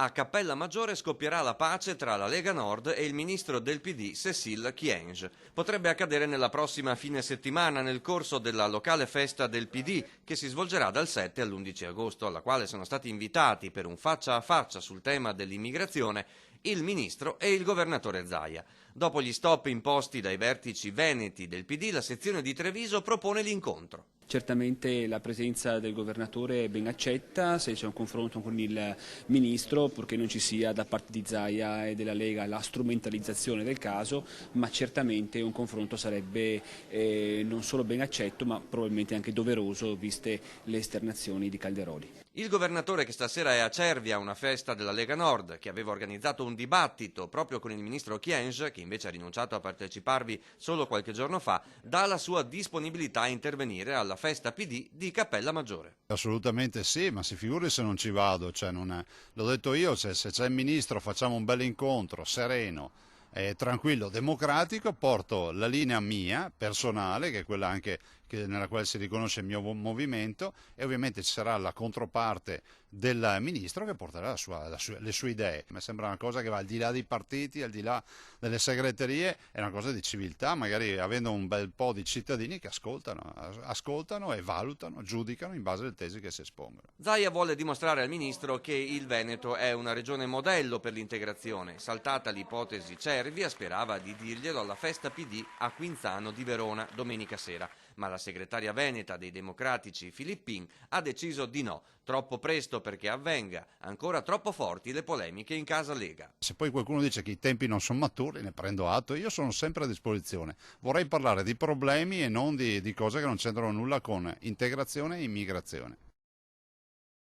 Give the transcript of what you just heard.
A Cappella Maggiore scoppierà la pace tra la Lega Nord e il ministro del PD Cécile Kyenge. Potrebbe accadere nella prossima fine settimana nel corso della locale festa del PD che si svolgerà dal 7 all'11 agosto, alla quale sono stati invitati per un faccia a faccia sul tema dell'immigrazione il ministro e il governatore Zaia. Dopo gli stop imposti dai vertici veneti del PD, la sezione di Treviso propone l'incontro. Certamente la presenza del governatore è ben accetta se c'è un confronto con il ministro, purché non ci sia da parte di Zaia e della Lega la strumentalizzazione del caso, ma certamente un confronto sarebbe non solo ben accetto ma probabilmente anche doveroso viste le esternazioni di Calderoli. Il governatore, che stasera è a Cervia a una festa della Lega Nord, che aveva organizzato un dibattito proprio con il ministro Kyenge, che invece ha rinunciato a parteciparvi solo qualche giorno fa, dà la sua disponibilità a intervenire alla festa PD di Cappella Maggiore. Assolutamente sì, ma si figuri se non ci vado, l'ho detto io, se c'è il ministro facciamo un bel incontro sereno, tranquillo, democratico, porto la linea mia, personale, che è quella anche nella quale si riconosce il mio movimento, e ovviamente ci sarà la controparte del ministro che porterà le sue idee. Mi sembra una cosa che va al di là dei partiti, al di là delle segreterie, è una cosa di civiltà, magari avendo un bel po' di cittadini che ascoltano e valutano, giudicano in base alle tesi che si espongono. Zaia vuole dimostrare al ministro che il Veneto è una regione modello per l'integrazione. Saltata l'ipotesi Cervia, sperava di dirglielo alla festa PD a Quinzano di Verona domenica sera, ma la segretaria veneta dei Democratici Filippin ha deciso di no. Troppo presto perché avvenga, ancora troppo forti le polemiche in casa Lega. Se poi qualcuno dice che i tempi non sono maturi, ne prendo atto, io sono sempre a disposizione. Vorrei parlare di problemi e non di cose che non c'entrano nulla con integrazione e immigrazione.